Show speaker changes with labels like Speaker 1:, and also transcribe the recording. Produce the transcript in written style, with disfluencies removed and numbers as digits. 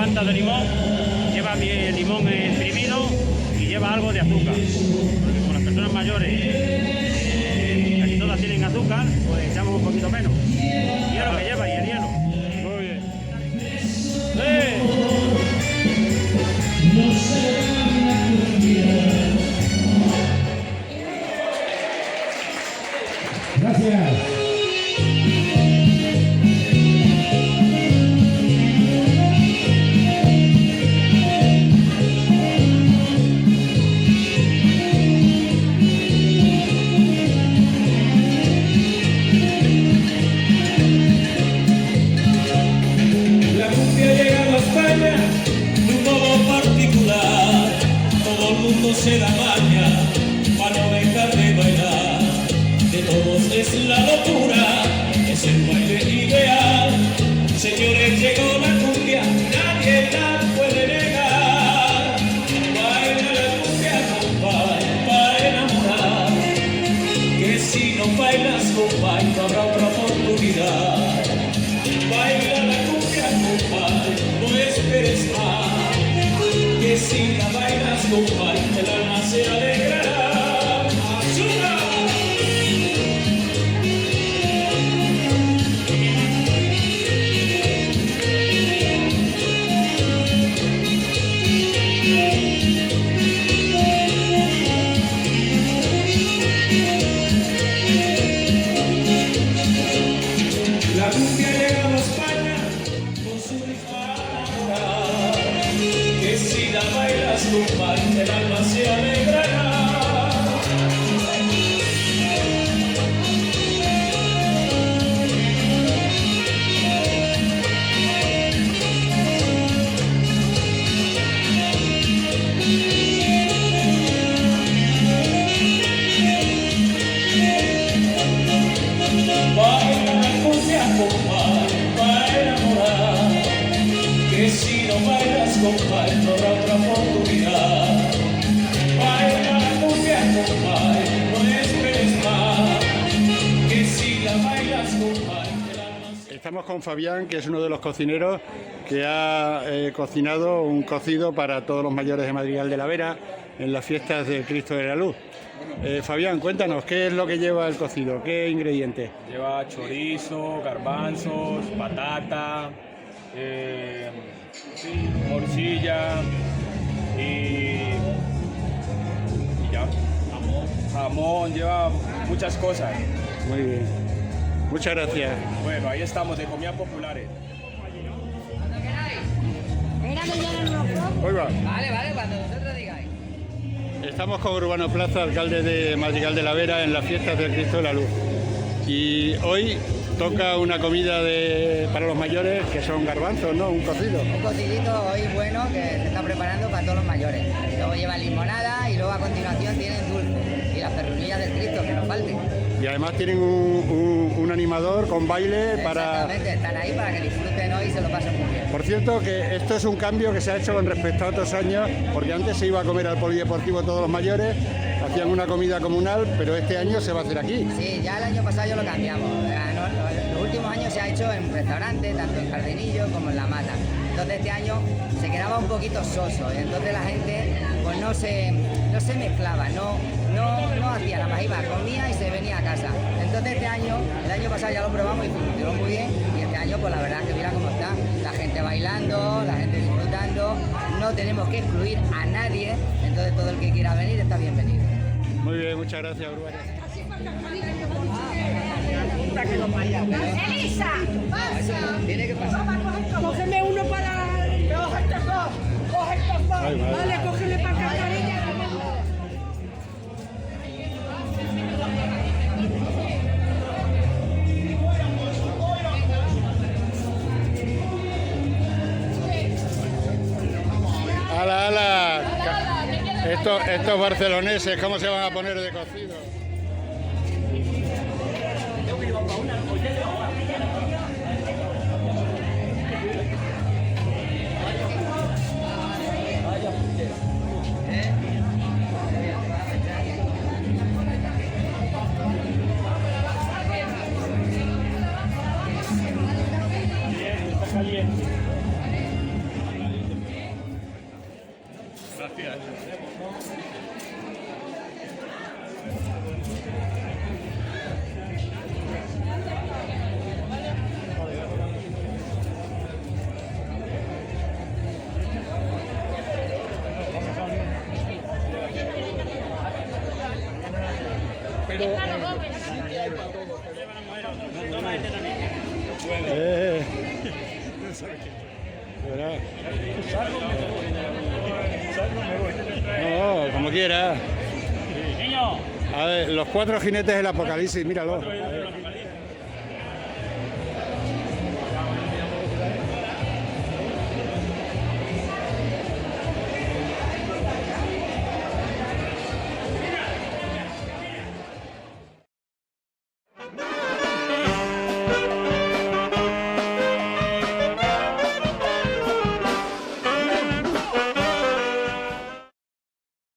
Speaker 1: plantas de limón, lleva limón exprimido y lleva algo de azúcar. Porque como las personas mayores casi todas tienen azúcar, pues echamos un poquito menos. Y es lo que lleva, y el hielo.
Speaker 2: Muy bien.
Speaker 3: Gracias.
Speaker 4: Se da maña para no dejar de bailar. De todos es la locura, es el baile ideal. Señores, llegó la cumbia, nadie la puede negar. Baila la cumbia, compadre, para enamorar. Que si no bailas, compadre, no habrá otra oportunidad. Baila la cumbia, compadre, no esperes más. Que si la bailas, compadre, el alma se alegrará. ¡Azúcar! La cumbia llega a España con su ritmo. Que si la bailas, compadre, el alma se alegrará. Baila la cumbia, compadre, para enamorar. Que si no bailas, compadre, no habrá otra oportunidad. Baila la cumbia, compadre, no esperes más. Que si la bailas, compadre, el alma se...
Speaker 2: Estamos con Fabián, que es uno de los cocineros que ha cocinado un cocido para todos los mayores de Madrigal de la Vera en las fiestas del Cristo de la Luz. Fabián, cuéntanos, ¿qué es lo que lleva el cocido? ¿Qué ingredientes?
Speaker 5: Lleva chorizo, garbanzos, patata, morcilla y ya. Jamón, lleva muchas cosas.
Speaker 2: Muy bien. Muchas gracias.
Speaker 5: Bueno, ahí estamos, de comidas populares.
Speaker 2: Hoy va.
Speaker 6: Vale, cuando vosotros digáis.
Speaker 2: Estamos con Urbano Plaza, alcalde de Madrigal de la Vera, en las fiestas del Cristo de la Luz. Y hoy toca una comida para los mayores, que son garbanzos, ¿no? Un cocido.
Speaker 6: Un cocidito hoy bueno que se está preparando para todos los mayores. Luego lleva limonada y luego a continuación tienen dulce. Y las perrunillas del Cristo, que no falte.
Speaker 2: Y además tienen un animador con baile para...
Speaker 6: Exactamente, están ahí para que disfruten hoy y se lo pasen muy bien.
Speaker 2: Por cierto, que esto es un cambio que se ha hecho con respecto a otros años, porque antes se iba a comer al polideportivo todos los mayores, hacían una comida comunal, pero este año se va a hacer aquí.
Speaker 6: Sí, ya el año pasado ya lo cambiamos. Los últimos años se ha hecho en un restaurante, tanto en Jardinillo como en La Mata. Entonces este año se quedaba un poquito soso y entonces la gente pues no se mezclaba, no hacía nada más, iba, comía y se venía a casa. Entonces este año, el año pasado ya lo probamos y funcionó muy bien y este año pues la verdad es que mira cómo está, la gente bailando, la gente disfrutando, no tenemos que excluir a nadie, entonces todo el que quiera venir está bienvenido.
Speaker 2: Muy bien, muchas gracias, Urbano.
Speaker 7: ¡Elisa! ¡Pasa!
Speaker 6: Tiene que pasar.
Speaker 7: Cógeme uno para... ¡Coge estos dos! ¡Coge estos dos! Vale, cógele para Catarina.
Speaker 2: ¡Hala, hala! Estos barceloneses, ¿cómo se van a poner de cocido? tomando. Verá. No, como quiera.
Speaker 1: Niño.
Speaker 2: A ver, los 4 jinetes del apocalipsis, míralo.